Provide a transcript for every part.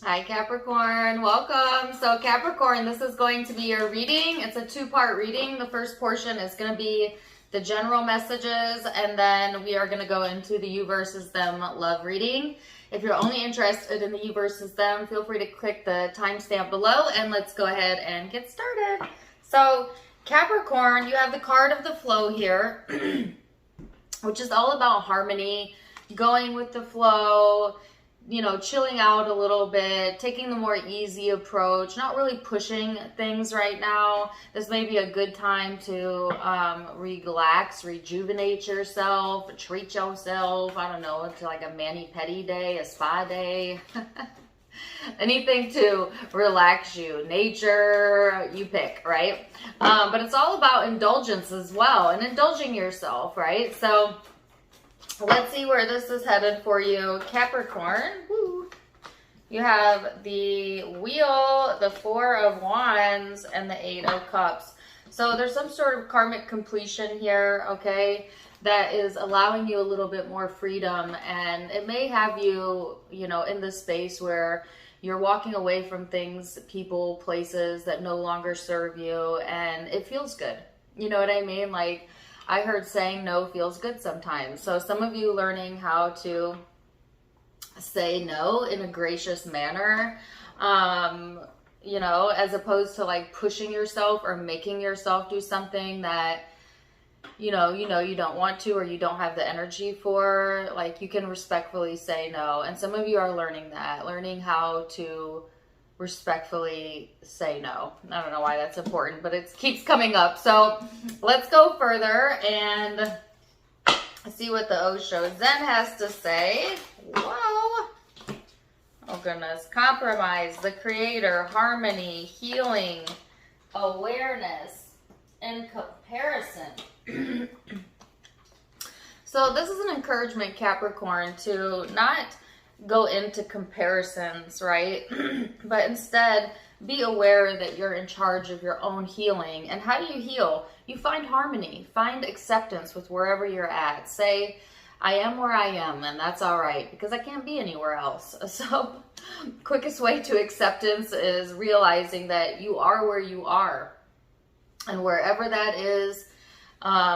Hi Capricorn, welcome. So Capricorn, this is going to be your reading. It's a two-part reading. The first portion is going to be the general messages, and then we are going to go into the you versus them love reading. If you're only interested in the you versus them, feel free to click the timestamp below, and let's go ahead and get started. So Capricorn, you have the card of the flow here, which is all about harmony, going with the flow, chilling out a little bit, taking the more easy approach, not really pushing things right now. This may be a good time to relax, rejuvenate yourself, treat yourself, I don't know, to like a mani-pedi day, a spa day. Anything to relax you. Nature, you pick, right? But it's all about indulgence as well, and indulging yourself, right? So let's see where this is headed for you, Capricorn. Woo. You have the Wheel, the Four of Wands, and the Eight of Cups. So there's some sort of karmic completion here, okay, that is allowing you a little bit more freedom. And it may have you, in this space where you're walking away from things, people, places that no longer serve you, and it feels good. You know what I mean? Like, I heard saying no feels good sometimes. So some of you learning how to say no in a gracious manner, as opposed to like pushing yourself or making yourself do something that, you don't want to, or you don't have the energy for. Like, you can respectfully say no. And some of you are learning how to respectfully say no. I don't know why that's important, but it keeps coming up. So let's go further and see what the Osho Zen has to say. Whoa. Oh goodness. Compromise, the creator, harmony, healing, awareness, and comparison. So this is an encouragement, Capricorn, to not go into comparisons, right? But instead, be aware that you're in charge of your own healing. And how do you heal? You find harmony, find acceptance with wherever you're at. Say, I am where I am, and that's all right, because I can't be anywhere else. So quickest way to acceptance is realizing that you are where you are. And wherever that is,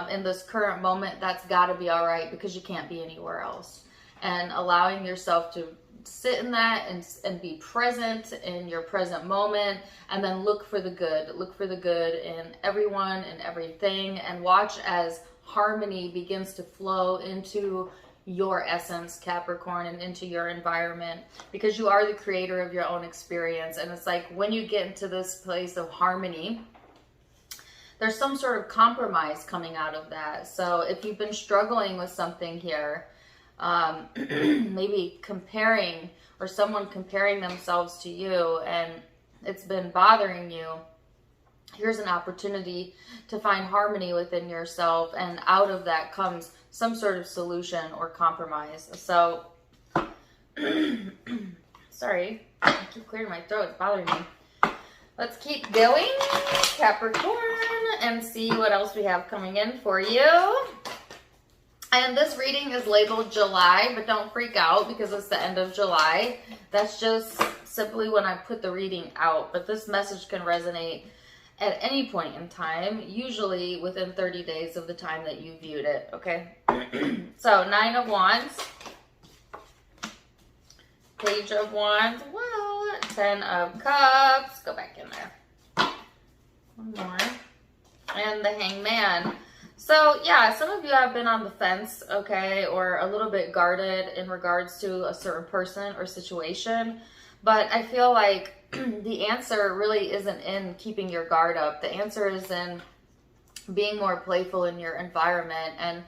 in this current moment, that's got to be all right, because you can't be anywhere else. And allowing yourself to sit in that and be present in your present moment, and then look for the good. Look for the good in everyone and everything, and watch as harmony begins to flow into your essence, Capricorn, and into your environment, because you are the creator of your own experience. And it's like when you get into this place of harmony, there's some sort of compromise coming out of that. So if you've been struggling with something here, maybe comparing, or someone comparing themselves to you, and it's been bothering you, here's an opportunity to find harmony within yourself, and out of that comes some sort of solution or compromise. So sorry, I keep clearing my throat, it's bothering me. Let's keep going, Capricorn, and see what else we have coming in for you. And this reading is labeled July, but don't freak out because it's the end of July. That's just simply when I put the reading out. But this message can resonate at any point in time, usually within 30 days of the time that you viewed it, okay? So, Nine of Wands, Page of Wands, well, 10 of Cups, go back in there. One more. And the Hangman. So, yeah, some of you have been on the fence, okay, or a little bit guarded in regards to a certain person or situation. But I feel like the answer really isn't in keeping your guard up. The answer is in being more playful in your environment and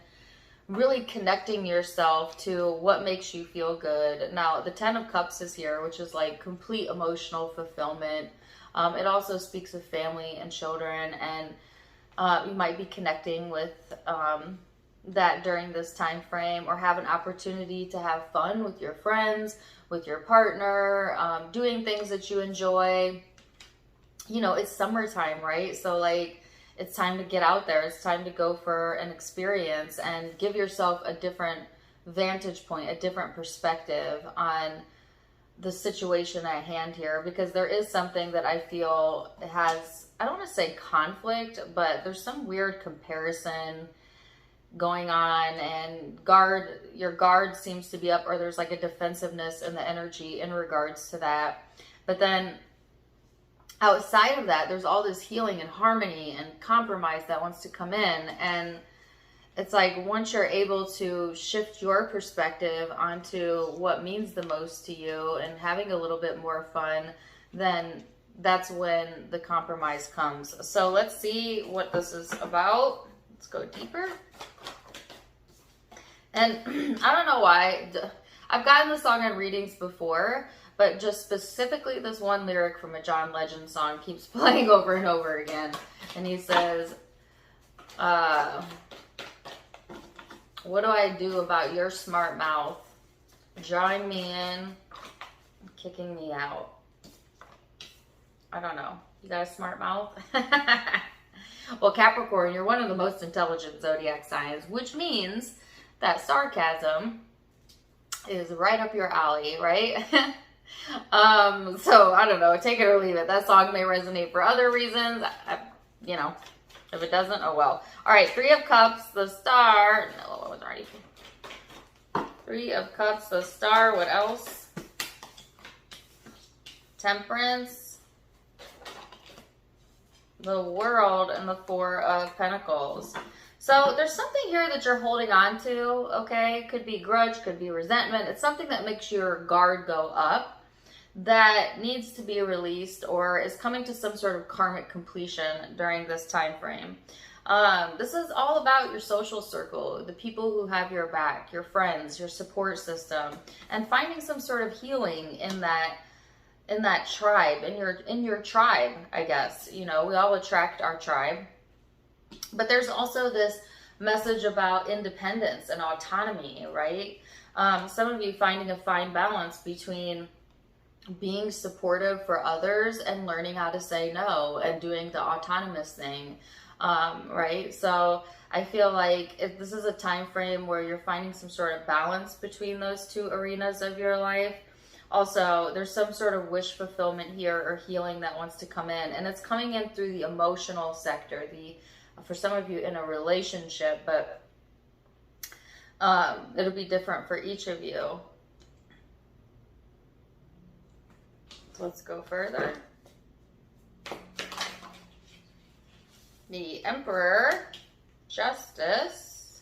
really connecting yourself to what makes you feel good. Now, the 10 of Cups is here, which is like complete emotional fulfillment. It also speaks of family and children, and you might be connecting with that during this time frame, or have an opportunity to have fun with your friends, with your partner, doing things that you enjoy. It's summertime, right? So like, it's time to get out there. It's time to go for an experience and give yourself a different vantage point, a different perspective on the situation at hand here, because there is something that I feel has, I don't want to say conflict, but there's some weird comparison going on, and your guard seems to be up, or there's like a defensiveness in the energy in regards to that. But then outside of that, there's all this healing and harmony and compromise that wants to come in. And it's like, once you're able to shift your perspective onto what means the most to you and having a little bit more fun, then that's when the compromise comes. So let's see what this is about. Let's go deeper. And I don't know why, I've gotten this song in readings before, but just specifically this one lyric from a John Legend song keeps playing over and over again. And he says, what do I do about your smart mouth? Drawing me in, kicking me out. I don't know. You got a smart mouth? Well, Capricorn, you're one of the most intelligent zodiac signs, which means that sarcasm is right up your alley, right? So I don't know, take it or leave it. That song may resonate for other reasons. You know, if it doesn't, oh well. All right, Three of Cups, the Star. No, I was already. Three of Cups, the Star. What else? Temperance, the World, and the Four of Pentacles. So there's something here that you're holding on to, okay? Could be grudge, could be resentment. It's something that makes your guard go up, that needs to be released or is coming to some sort of karmic completion during this time frame. This is all about your social circle, the people who have your back, your friends, your support system, and finding some sort of healing in that tribe, in your tribe, I guess. You know, we all attract our tribe. But there's also this message about independence and autonomy, right? Some of you finding a fine balance between being supportive for others and learning how to say no and doing the autonomous thing, right? So I feel like this is a time frame where you're finding some sort of balance between those two arenas of your life. Also, there's some sort of wish fulfillment here or healing that wants to come in, and it's coming in through the emotional sector, for some of you in a relationship, but it'll be different for each of you. So let's go further. The Emperor, Justice,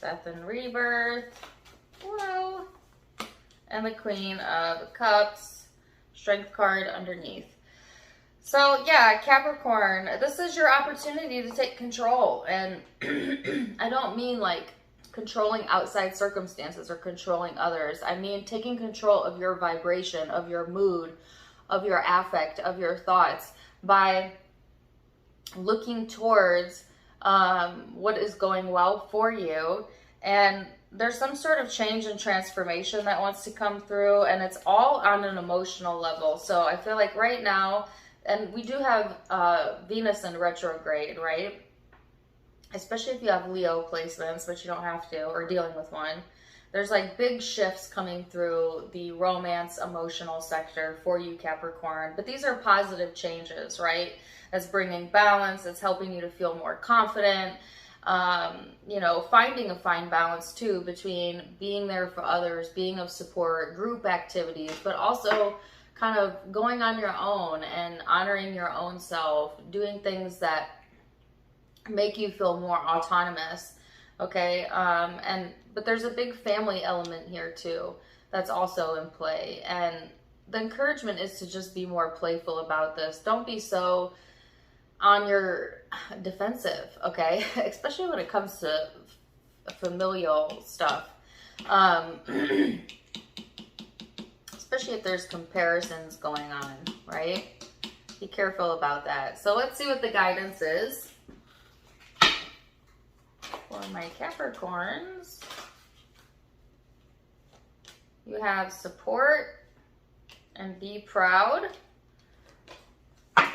Death and Rebirth, whoa, and the Queen of Cups, Strength card underneath. So yeah, Capricorn, this is your opportunity to take control. And I don't mean like controlling outside circumstances or controlling others. I mean taking control of your vibration, of your mood, of your affect, of your thoughts, by looking towards what is going well for you. And there's some sort of change and transformation that wants to come through, and it's all on an emotional level. So I feel like right now, and we do have Venus in retrograde, right? Especially if you have Leo placements, but you don't have to, or dealing with one. There's like big shifts coming through the romance, emotional sector for you, Capricorn. But these are positive changes, right? That's bringing balance. It's helping you to feel more confident. You know, finding a fine balance too between being there for others, being of support, group activities, but also kind of going on your own and honoring your own self, doing things that make you feel more autonomous, okay? But there's a big family element here too that's also in play. And the encouragement is to just be more playful about this. Don't be so on your defensive, okay? Especially when it comes to familial stuff. Especially if there's comparisons going on, right? Be careful about that. So let's see what the guidance is for my Capricorns. You have support and be proud.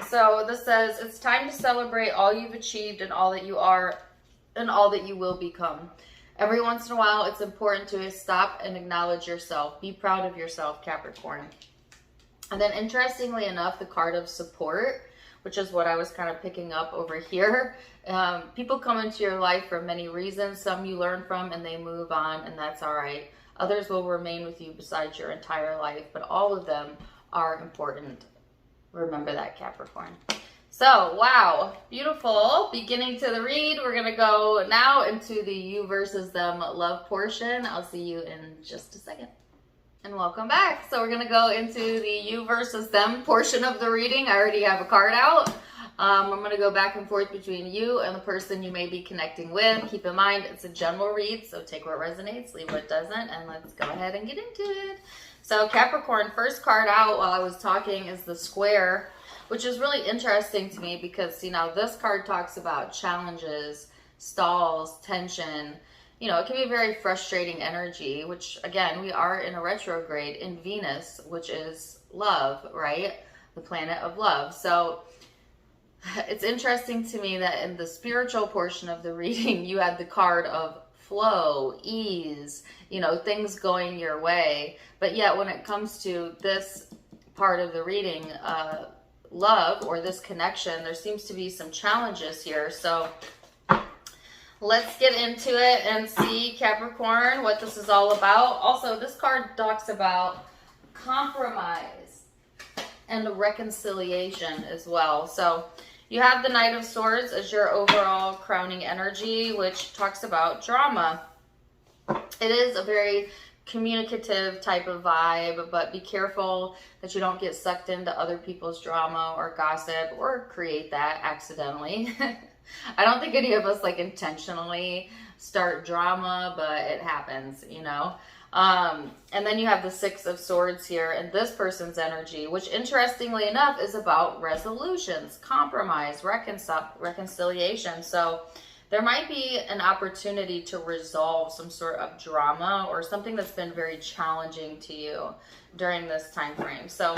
So this says, it's time to celebrate all you've achieved and all that you are and all that you will become. Every once in a while, it's important to stop and acknowledge yourself. Be proud of yourself, Capricorn. And then interestingly enough, the card of support, which is what I was kind of picking up over here. People come into your life for many reasons. Some you learn from and they move on, and that's all right. Others will remain with you besides your entire life, but all of them are important. Remember that, Capricorn. So, wow, beautiful beginning to the read. We're going to go now into the you versus them love portion. I'll see you in just a second. And welcome back. So we're going to go into the you versus them portion of the reading. I already have a card out. I'm going to go back and forth between you and the person you may be connecting with. Keep in mind, it's a general read, so take what resonates, leave what doesn't, and let's go ahead and get into it. So Capricorn, first card out while I was talking is the square, which is really interesting to me because, see, now this card talks about challenges, stalls, tension. You know, it can be a very frustrating energy, which, again, we are in a retrograde in Venus, which is love, right? The planet of love. So it's interesting to me that in the spiritual portion of the reading, you had the card of flow, ease, you know, things going your way. But yet when it comes to this part of the reading, love or this connection, there seems to be some challenges here. So let's get into it and see, Capricorn, what this is all about. Also, this card talks about compromise and reconciliation as well. So you have the Knight of Swords as your overall crowning energy, which talks about drama. It is a very communicative type of vibe, but be careful that you don't get sucked into other people's drama or gossip or create that accidentally. I don't think any of us like intentionally start drama, but it happens, you know. And then you have the Six of Swords here and this person's energy, which interestingly enough is about resolutions, compromise, reconciliation. So there might be an opportunity to resolve some sort of drama or something that's been very challenging to you during this time frame. So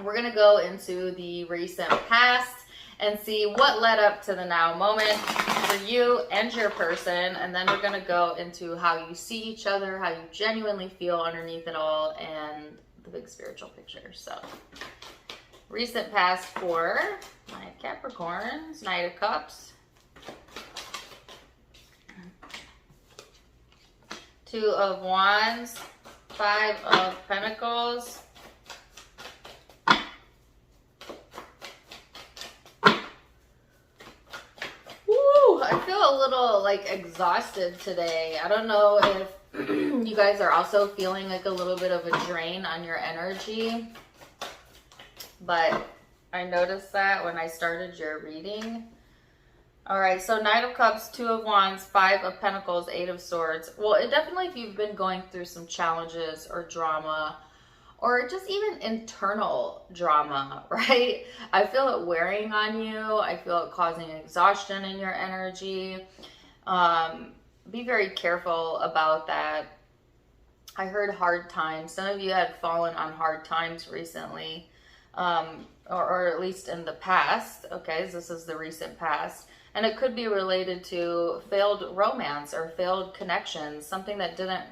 we're going to go into the recent past and see what led up to the now moment for you and your person. And then we're going to go into how you see each other, how you genuinely feel underneath it all, and the big spiritual picture. So recent past for my Capricorns, Knight of Cups, Two of Wands, Five of Pentacles, I feel a little like exhausted today. I don't know if you guys are also feeling like a little bit of a drain on your energy, but I noticed that when I started your reading. All right, so Knight of Cups, Two of Wands, Five of Pentacles, Eight of Swords. Well, it definitely, if you've been going through some challenges or drama, or just even internal drama, right? I feel it wearing on you. I feel it causing exhaustion in your energy. Be very careful about that. I heard hard times. Some of you had fallen on hard times recently, or at least in the past. Okay, this is the recent past. And it could be related to failed romance or failed connections, something that didn't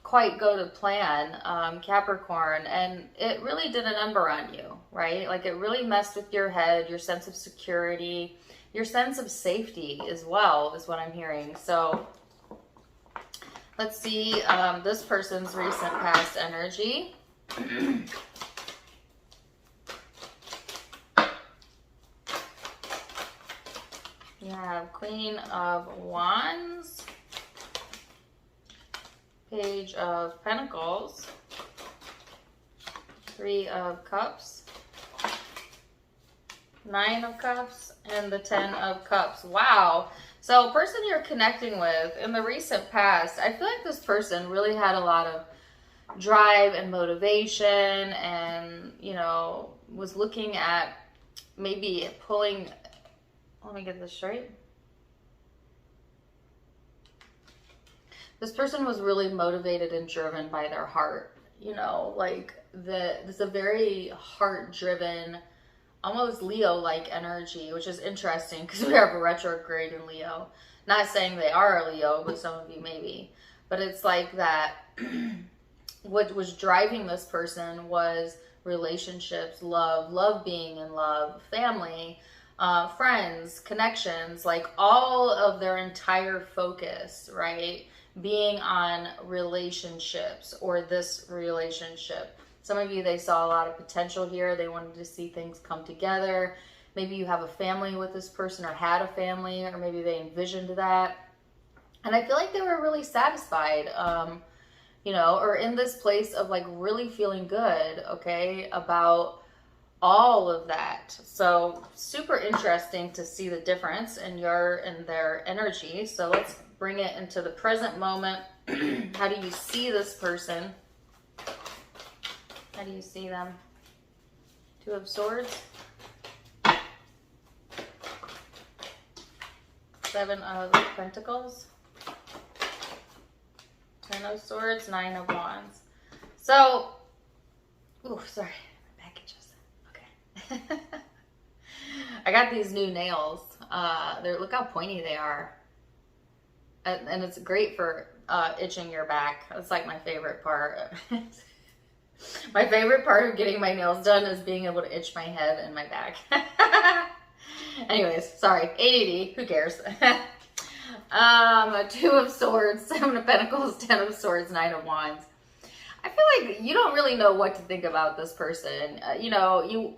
quite go to plan, Capricorn, and it really did a number on you, right? Like it really messed with your head, your sense of security, your sense of safety as well, is what I'm hearing. So let's see this person's recent past energy. You have Queen of Wands, Page of Pentacles, Three of Cups, Nine of Cups, and the 10 of Cups. Wow. So person you're connecting with in the recent past, I feel like this person really had a lot of drive and motivation and, you know, was looking at maybe pulling, let me get this straight. This person was really motivated and driven by their heart, you know, like this is a very heart-driven almost Leo-like energy, which is interesting because we have a retrograde in Leo. Not saying they are a Leo, but some of you maybe. But it's like that what was driving this person was relationships, love being in love, family, friends, connections, like all of their entire focus, right? Being on relationships or this relationship. Some of you, they saw a lot of potential here. They wanted to see things come together. Maybe you have a family with this person or had a family, or maybe they envisioned that. And I feel like they were really satisfied, you know, or in this place of like really feeling good, okay, about all of that. So super interesting to see the difference in your and their energy. So let's bring it into the present moment. How do you see this person? How do you see them? Two of Swords. Seven of Pentacles. Ten of Swords. Nine of Wands. So, ooh, sorry. My back itches. Okay. I got these new nails. Look how pointy they are. And it's great for itching your back. That's like my favorite part. My favorite part of getting my nails done is being able to itch my head and my back. Anyways, sorry. ADD. Who cares? Two of Swords, Seven of Pentacles, Ten of Swords, Nine of Wands. I feel like you don't really know what to think about this person. You know,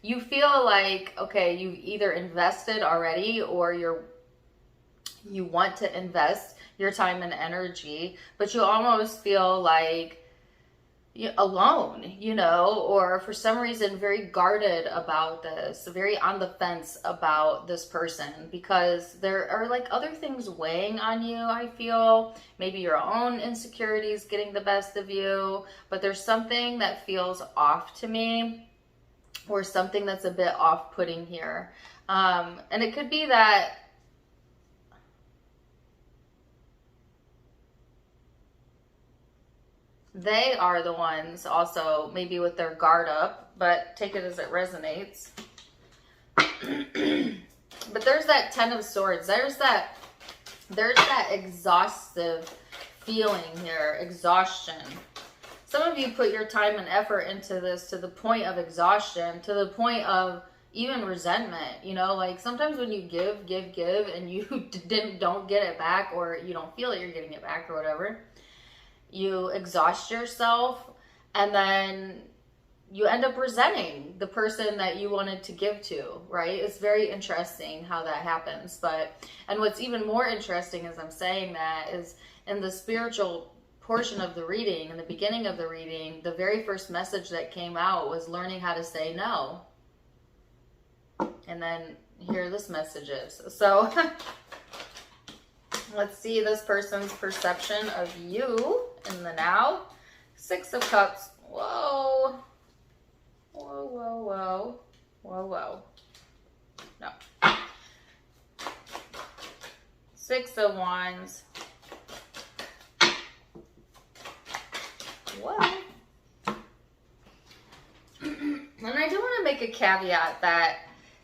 you feel like, okay, you've either invested already or you want to invest your time and energy, but you almost feel like you're alone, you know, or for some reason very guarded about this, very on the fence about this person, because there are like other things weighing on you. I feel maybe your own insecurities getting the best of you, but there's something that feels off to me, or something that's a bit off-putting here. And it could be that they are the ones also maybe with their guard up, but take it as it resonates. But there's that Ten of Swords. There's that exhaustive feeling here, exhaustion. Some of you put your time and effort into this to the point of exhaustion, to the point of even resentment. You know, like sometimes when you give, and you don't get it back, or you don't feel that you're getting it back or whatever, you exhaust yourself, and then you end up resenting the person that you wanted to give to, right? It's very interesting how that happens. And what's even more interesting as I'm saying that is in the spiritual portion of the reading, in the beginning of the reading, the very first message that came out was learning how to say no. And then here this message is. So let's see this person's perception of you in the now. Six of Cups. Whoa. Whoa, whoa, whoa. Whoa, whoa. No. Six of Wands. Whoa. And I do want to make a caveat that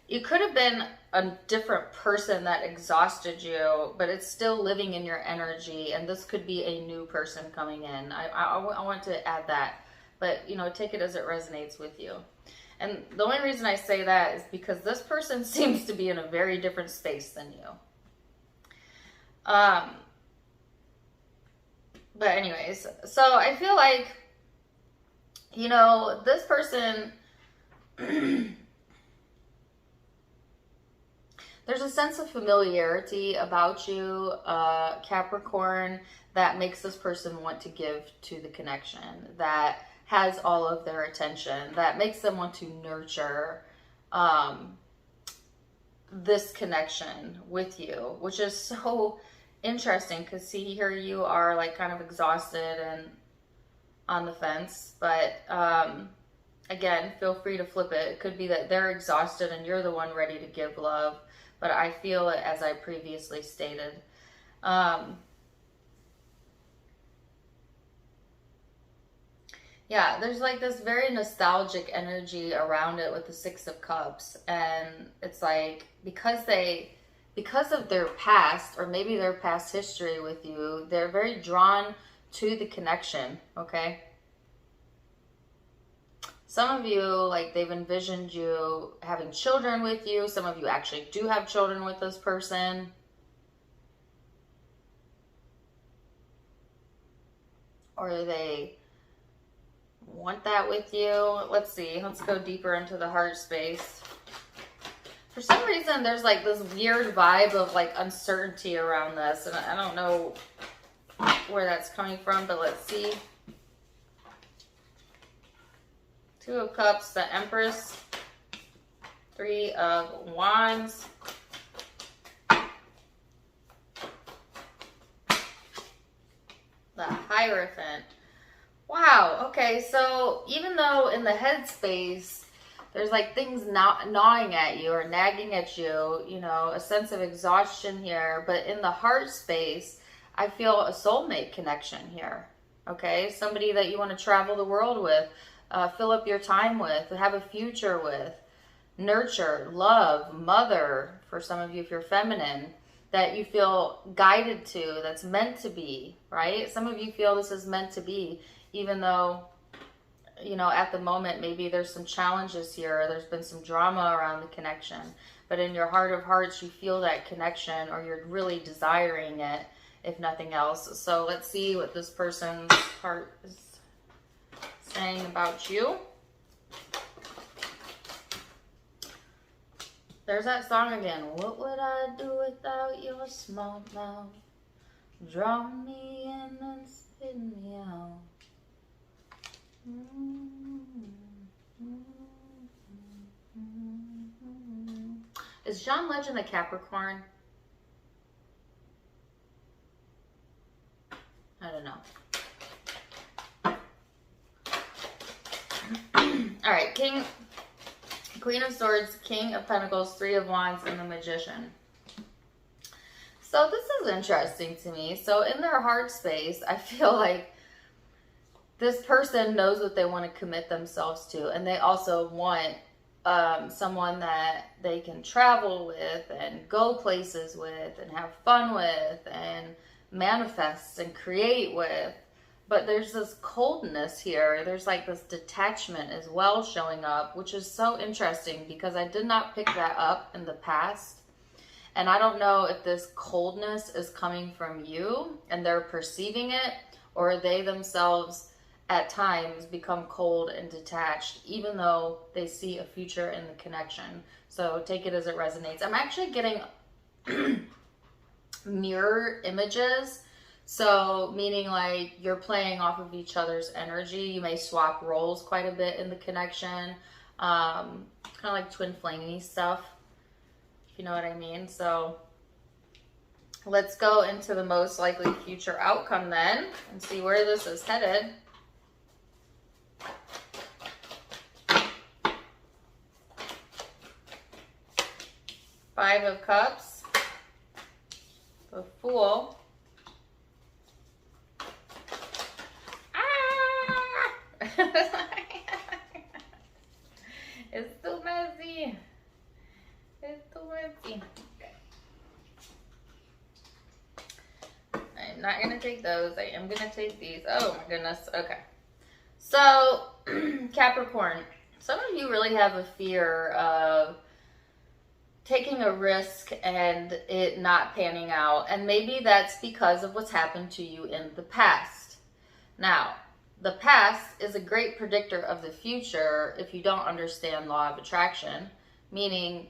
it could have been a different person that exhausted you, but it's still living in your energy, and this could be a new person coming in. I want to add that, but you know, take it as it resonates with you. And the only reason I say that is because this person seems to be in a very different space than you. But anyways, so I feel like, you know, this person there's a sense of familiarity about you, Capricorn, that makes this person want to give to the connection, that has all of their attention, that makes them want to nurture this connection with you, which is so interesting because see here you are like kind of exhausted and on the fence, but again, feel free to flip it. It could be that they're exhausted and you're the one ready to give love. But I feel it as I previously stated. Yeah, there's like this very nostalgic energy around it with the Six of Cups. And it's like because of their past or maybe their past history with you, they're very drawn to the connection, okay? Some of you, like, they've envisioned you having children with you. Some of you actually do have children with this person. Or they want that with you. Let's see. Let's go deeper into the heart space. For some reason, there's like this weird vibe of like uncertainty around this. And I don't know where that's coming from, but let's see. Two of Cups, the Empress, Three of Wands, the Hierophant. Wow, okay, so even though in the head space, there's like things gnawing at you or nagging at you, you know, a sense of exhaustion here, but in the heart space, I feel a soulmate connection here, okay? Somebody that you want to travel the world with, fill up your time with, have a future with, nurture, love, mother, for some of you if you're feminine, that you feel guided to, that's meant to be, right? Some of you feel this is meant to be, even though, you know, at the moment, maybe there's some challenges here, or there's been some drama around the connection, but in your heart of hearts, you feel that connection, or you're really desiring it, if nothing else. So let's see what this person's heart is saying about you. There's that song again. What would I do without your small mouth? Draw me in and spit me out. Is John Legend a Capricorn? I don't know. All right, Queen of Swords, King of Pentacles, Three of Wands, and the Magician. So this is interesting to me. So in their heart space, I feel like this person knows what they want to commit themselves to, and they also want someone that they can travel with and go places with and have fun with and manifest and create with. But there's this coldness here. There's like this detachment as well showing up, which is so interesting because I did not pick that up in the past. And I don't know if this coldness is coming from you and they're perceiving it, or they themselves at times become cold and detached, even though they see a future in the connection. So take it as it resonates. I'm actually getting mirror images. So meaning like you're playing off of each other's energy. You may swap roles quite a bit in the connection. Kind of like twin flamey stuff, if you know what I mean. So let's go into the most likely future outcome then and see where this is headed. Five of Cups, the Fool. It's too messy. It's too messy. Okay. I'm not going to take those. I am going to take these. Oh my goodness. Okay. So, Capricorn, some of you really have a fear of taking a risk and it not panning out. And maybe that's because of what's happened to you in the past. Now, the past is a great predictor of the future if you don't understand law of attraction, meaning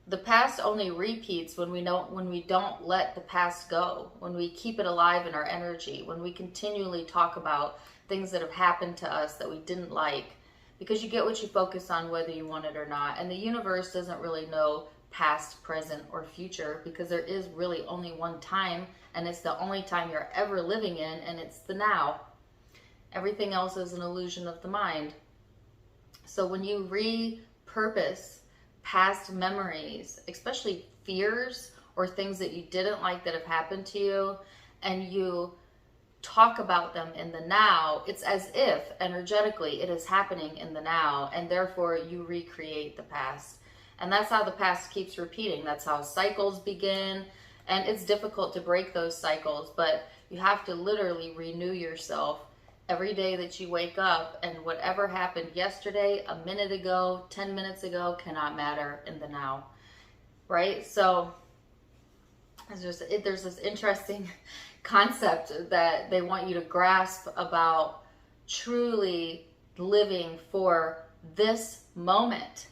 the past only repeats when we don't let the past go, when we keep it alive in our energy, when we continually talk about things that have happened to us that we didn't like, because you get what you focus on whether you want it or not. And the universe doesn't really know past, present, or future because there is really only one time, and it's the only time you're ever living in, and it's the now. Everything else is an illusion of the mind. So when you repurpose past memories, especially fears or things that you didn't like that have happened to you, and you talk about them in the now, it's as if energetically it is happening in the now, and therefore you recreate the past. And that's how the past keeps repeating. That's how cycles begin. And it's difficult to break those cycles, but you have to literally renew yourself every day that you wake up. And whatever happened yesterday, a minute ago, 10 minutes ago, cannot matter in the now. Right? So there's this interesting concept that they want you to grasp about truly living for this moment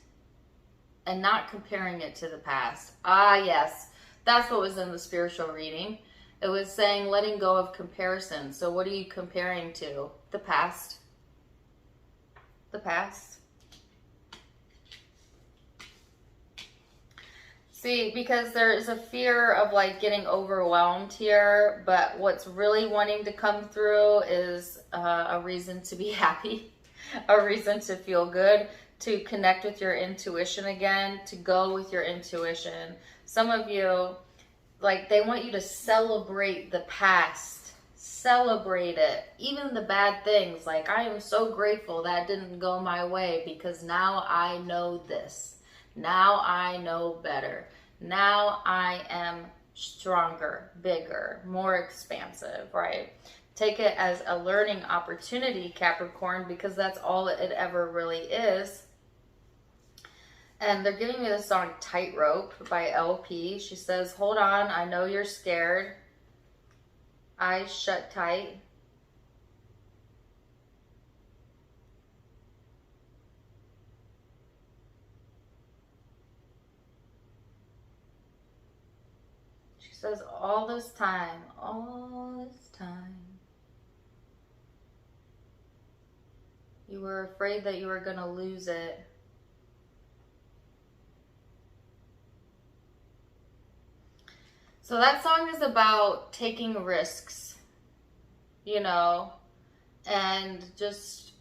and not comparing it to the past. Ah, yes. That's what was in the spiritual reading. It was saying letting go of comparison. So what are you comparing to? The past. The past. See, because there is a fear of like getting overwhelmed here, but what's really wanting to come through is a reason to be happy, a reason to feel good, to connect with your intuition again, to go with your intuition. Some of you, like, they want you to celebrate the past, celebrate it, even the bad things. Like, I am so grateful that didn't go my way because now I know this. Now I know better. Now I am stronger, bigger, more expansive, right? Take it as a learning opportunity, Capricorn, because that's all it ever really is. And they're giving me the song Tightrope by LP. She says, hold on, I know you're scared. Eyes shut tight. She says, all this time, you were afraid that you were going to lose it. So that song is about taking risks, you know, and just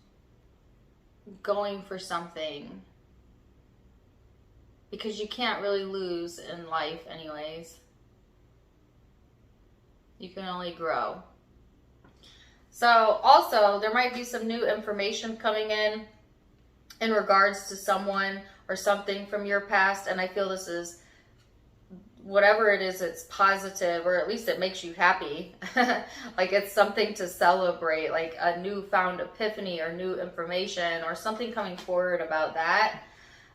going for something. Because you can't really lose in life anyways. You can only grow. So also, there might be some new information coming in regards to someone or something from your past. And I feel this is, whatever it is, it's positive, or at least it makes you happy. Like it's something to celebrate, like a newfound epiphany or new information or something coming forward about that.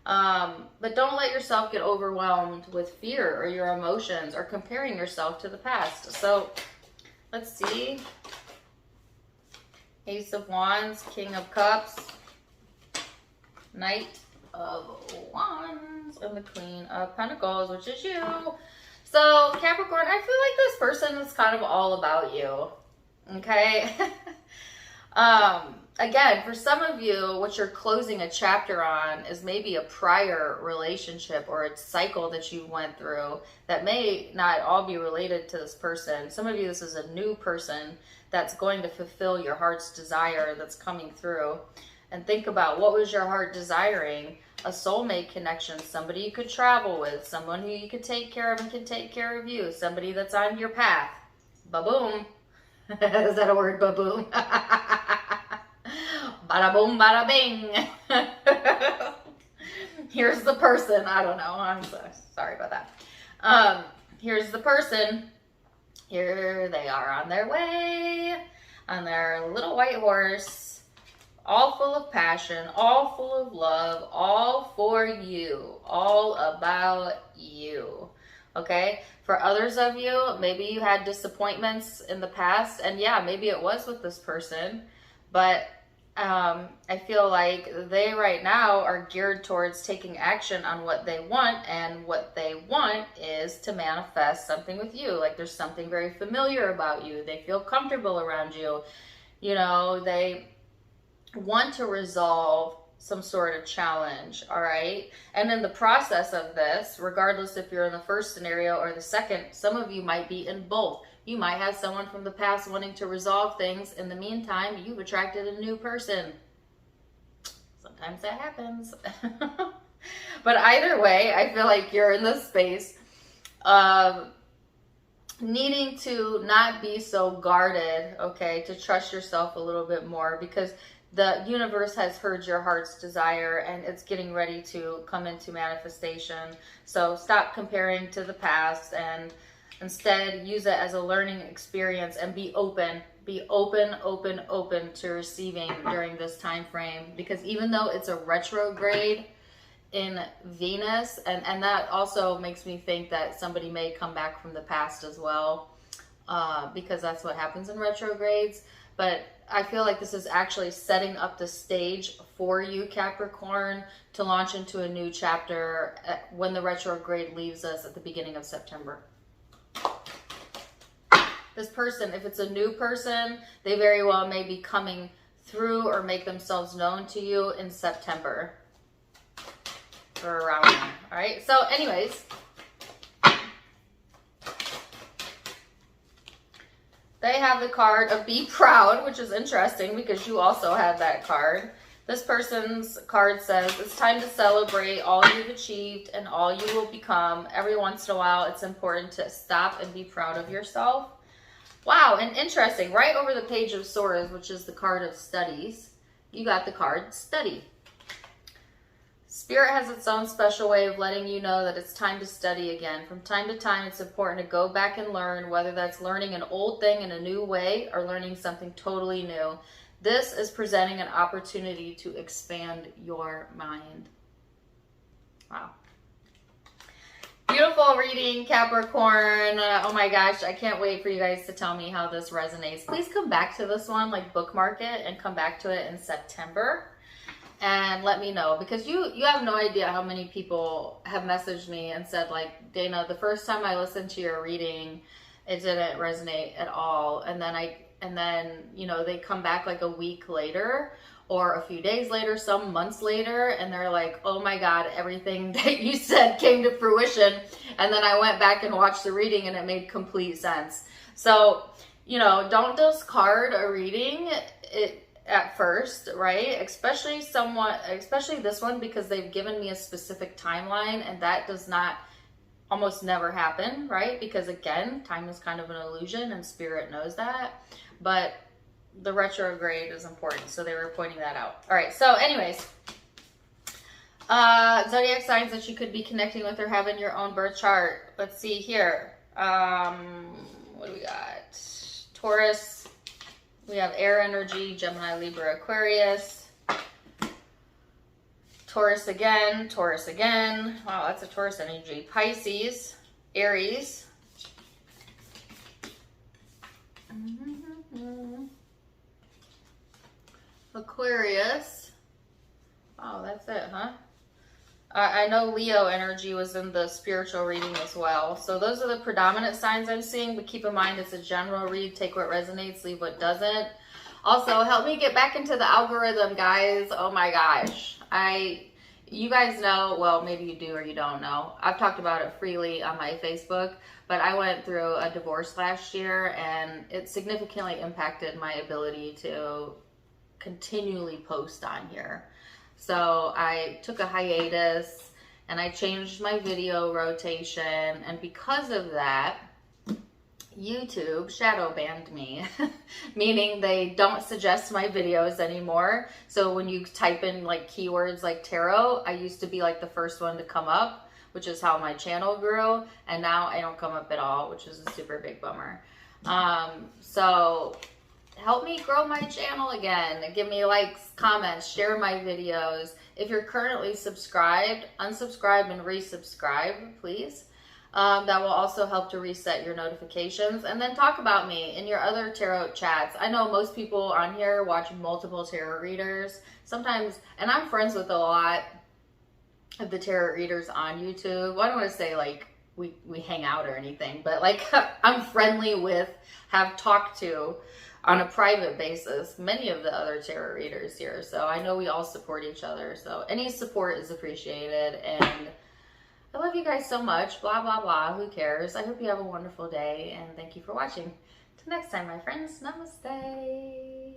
But don't let yourself get overwhelmed with fear or your emotions or comparing yourself to the past. So let's see. Ace of Wands, King of Cups, Knight of Wands, and the Queen of Pentacles, which is you. So Capricorn, I feel like this person is kind of all about you. Okay? Again, for some of you, what you're closing a chapter on is maybe a prior relationship or a cycle that you went through that may not all be related to this person. Some of you, this is a new person that's going to fulfill your heart's desire that's coming through. And think about, what was your heart desiring? A soulmate connection, somebody you could travel with, someone who you could take care of and can take care of you, somebody that's on your path. Ba-boom. Is that a word, ba-boom? Bada boom, bada bing. Here's the person. I don't know. I'm so sorry about that. Here's the person. Here they are on their way on their little white horse, all full of passion, all full of love, all for you, all about you. Okay? For others of you, maybe you had disappointments in the past, and yeah, maybe it was with this person, but I feel like they right now are geared towards taking action on what they want, and what they want is to manifest something with you. Like there's something very familiar about you. They feel comfortable around you. You know, they want to resolve some sort of challenge, all right? And in the process of this, regardless if you're in the first scenario or the second, some of you might be in both. You might have someone from the past wanting to resolve things. In the meantime, you've attracted a new person. Sometimes that happens. But either way, I feel like you're in this space of needing to not be so guarded, okay, to trust yourself a little bit more, because the universe has heard your heart's desire and it's getting ready to come into manifestation. So stop comparing to the past and instead use it as a learning experience, and be open to receiving during this time frame, because even though it's a retrograde in Venus, and that also makes me think that somebody may come back from the past as well, because that's what happens in retrogrades. But I feel like this is actually setting up the stage for you, Capricorn, to launch into a new chapter when the retrograde leaves us at the beginning of September. This person, if it's a new person, they very well may be coming through or make themselves known to you in September or around there. All right. So anyways, they have the card of Be Proud, which is interesting because you also have that card. This person's card says, it's time to celebrate all you've achieved and all you will become. Every once in a while, it's important to stop and be proud of yourself. Wow, and interesting. Right over the Page of Swords, which is the card of studies, you got the card Study. Spirit has its own special way of letting you know that it's time to study again. From time to time, it's important to go back and learn, whether that's learning an old thing in a new way or learning something totally new. This is presenting an opportunity to expand your mind. Wow. Beautiful reading, Capricorn. Oh my gosh, I can't wait for you guys to tell me how this resonates. Please come back to this one, like bookmark it and come back to it in September and let me know, because you have no idea how many people have messaged me and said, like, Dana, the first time I listened to your reading, it didn't resonate at all. And then you know, they come back like a week later or a few days later, some months later, and they're like, oh my God, everything that you said came to fruition. And then I went back and watched the reading and it made complete sense. So, you know, don't discard a reading at first, right? Especially this one, because they've given me a specific timeline, and that does not almost never happen, right? Because again, time is kind of an illusion and spirit knows that. But the retrograde is important, so they were pointing that out. All right, so anyways, zodiac signs that you could be connecting with or have in your own birth chart. Let's see here. What do we got? Taurus. We have air energy, Gemini, Libra, Aquarius. Taurus again, Taurus again. Wow, that's a Taurus energy. Pisces, Aries. Aquarius. Oh, that's it, huh? I know Leo energy was in the spiritual reading as well. So those are the predominant signs I'm seeing, but keep in mind it's a general read. Take what resonates, leave what doesn't. Also, help me get back into the algorithm, guys. Oh my gosh. You guys know, well, maybe you do or you don't know. I've talked about it freely on my Facebook, but I went through a divorce last year and it significantly impacted my ability to continually post on here. So I took a hiatus and I changed my video rotation, and because of that, YouTube shadow banned me, meaning they don't suggest my videos anymore. So when you type in like keywords like tarot, I used to be like the first one to come up, which is how my channel grew, and now I don't come up at all, which is a super big bummer. So help me grow my channel again. Give me likes, comments, share my videos. If you're currently subscribed, unsubscribe and resubscribe, please. That will also help to reset your notifications. And then talk about me in your other tarot chats. I know most people on here watch multiple tarot readers. Sometimes, and I'm friends with a lot of the tarot readers on YouTube. Well, I don't want to say like we hang out or anything, but like I'm friendly with, have talked to on a private basis many of the other tarot readers here. So I know we all support each other. So any support is appreciated, and I love you guys so much. Blah, blah, blah. Who cares? I hope you have a wonderful day, and thank you for watching. Till next time, my friends. Namaste.